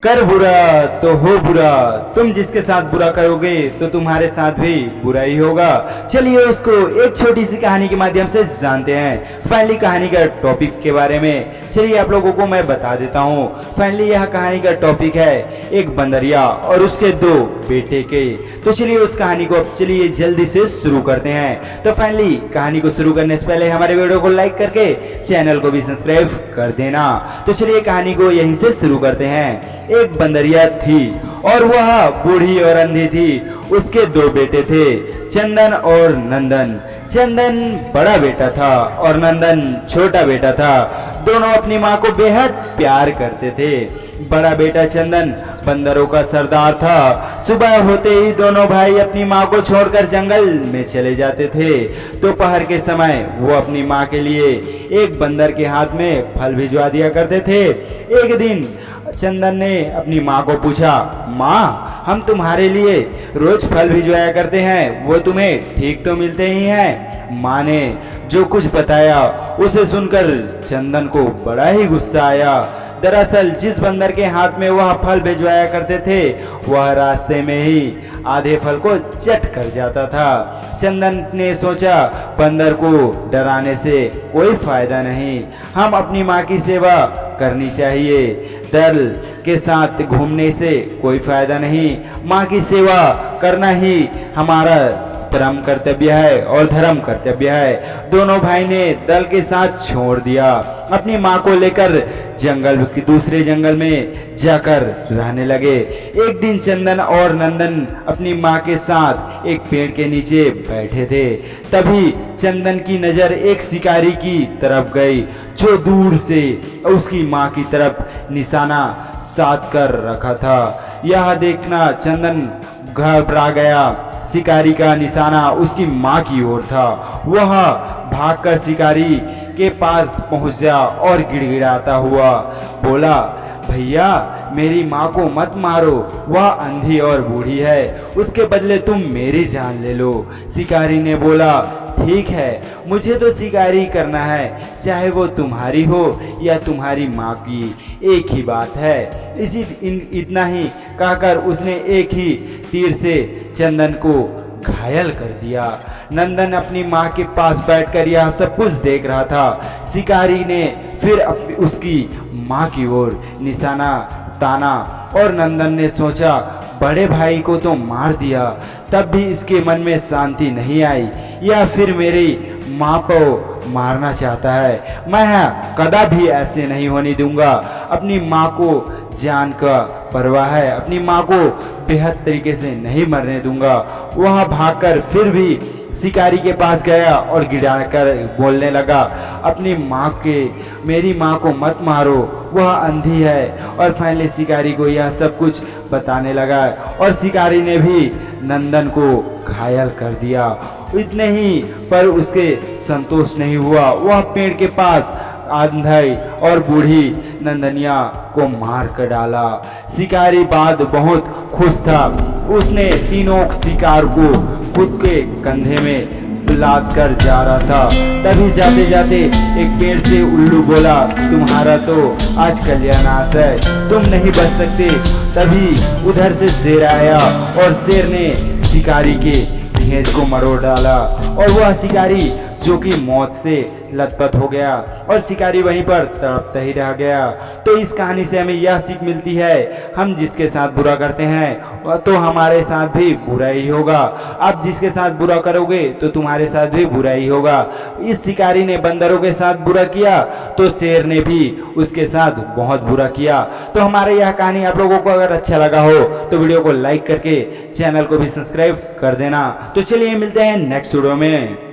कर बुरा तो हो बुरा, तुम जिसके साथ बुरा करोगे तो तुम्हारे साथ भी बुरा ही होगा। चलिए उसको एक छोटी सी कहानी के माध्यम से जानते हैं। फाइनली कहानी का टॉपिक के बारे में चलिए आप लोगों को मैं बता देता हूँ। फाइनली यह कहानी का टॉपिक है एक बंदरिया और उसके दो बेटे के। तो चलिए उस कहानी को अब चलिए जल्दी से शुरू करते हैं। तो फाइनली कहानी को शुरू करने से पहले हमारे वीडियो को लाइक करके चैनल को भी सब्सक्राइब कर देना। तो चलिए कहानी को यहीं से शुरू करते हैं। एक बंदरिया थी और वह बूढ़ी और अंधी थी। उसके दो बेटे थे, चंदन और नंदन। चंदन बड़ा बेटा था और नंदन छोटा बेटा था। दोनों अपनी माँ को बेहद प्यार करते थे। बड़ा बेटा चंदन बंदरों का सरदार था। सुबह होते ही दोनों भाई अपनी माँ को छोड़कर जंगल में चले जाते थे। दोपहर के समय वो अपनी माँ के लिए एक बंदर के हाथ में फल भिजवा दिया करते थे। एक दिन चंदन ने अपनी माँ को पूछा, माँ हम तुम्हारे लिए रोज फल भिजवाया करते हैं, वो तुम्हें ठीक तो मिलते ही हैं। माँ ने जो कुछ बताया उसे सुनकर चंदन को बड़ा ही गुस्सा आया। दरअसल जिस बंदर के हाथ में वह फल भिजवाया करते थे वह रास्ते में ही आधे फल को चट कर जाता था। चंदन ने सोचा बंदर को डराने से कोई फायदा नहीं, हम अपनी माँ की सेवा करनी चाहिए। दल के साथ घूमने से कोई फायदा नहीं, माँ की सेवा करना ही हमारा परम कर्तव्य है और धर्म कर्तव्य है। दोनों भाई ने दल के साथ छोड़ दिया। अपनी माँ को लेकर जंगल की दूसरे जंगल में जाकर रहने लगे। एक दिन चंदन और नंदन अपनी माँ के साथ एक पेड़ के नीचे बैठे थे। तभी चंदन की नजर एक शिकारी की तरफ गई जो दूर से उसकी माँ की तरफ निशाना साध कर रखा था। यह देखना चंदन घबरा गया। शिकारी का निशाना उसकी माँ की ओर था। वह भागकर शिकारी के पास पहुंच गया और गिड़गिड़ाता हुआ बोला, भैया मेरी माँ को मत मारो, वह अंधी और बूढ़ी है, उसके बदले तुम मेरी जान ले लो। शिकारी ने बोला, ठीक है मुझे तो शिकारी करना है, चाहे वो तुम्हारी हो या तुम्हारी माँ की, एक ही बात है। इतना ही कहकर उसने एक ही तीर से चंदन को घायल कर दिया। नंदन अपनी माँ के पास बैठकर यह सब कुछ देख रहा था। शिकारी ने फिर उसकी माँ की ओर निशाना ताना और नंदन ने सोचा बड़े भाई को तो मार दिया, तब भी इसके मन में शांति नहीं आई, या फिर मेरी माँ को मारना चाहता है। मैं कदा भी ऐसे नहीं होने दूंगा। अपनी माँ को जान का परवाह है, अपनी माँ को बेहद तरीके से नहीं मरने दूंगा। वह भागकर फिर भी शिकारी के पास गया और गिड़ाकर बोलने लगा, अपनी माँ के मेरी माँ को मत मारो, वह अंधी है। और फाइनली शिकारी को यह सब कुछ बताने लगा और शिकारी ने भी नंदन को घायल कर दिया। इतने ही पर उसके संतोष नहीं हुआ। वह पेड़ के पास अंधी और बूढ़ी नंदनिया को मार कर डाला। शिकारी बाद बहुत खुश था। उसने तीनों शिकार को खुद के कंधे में लाद कर जा रहा था। तभी जाते जाते एक पेड़ से उल्लू बोला, तुम्हारा तो आज कल्याणास है, तुम नहीं बच सकते। तभी उधर से शेर आया और शेर ने शिकारी के घेंच को मरोड़ डाला और वह शिकारी जो कि मौत से लथपथ हो गया और शिकारी वहीं पर तड़पता ही रह गया। तो इस कहानी से हमें यह सीख मिलती है, हम जिसके साथ बुरा करते हैं तो हमारे साथ भी बुरा ही होगा। आप जिसके साथ बुरा करोगे तो तुम्हारे साथ भी बुरा ही होगा। इस शिकारी ने बंदरों के साथ बुरा किया तो शेर ने भी उसके साथ बहुत बुरा किया। तो हमारे यह कहानी आप लोगों को अगर अच्छा लगा हो तो वीडियो को लाइक करके चैनल को भी सब्सक्राइब कर देना। तो चलिए मिलते हैं नेक्स्ट वीडियो में।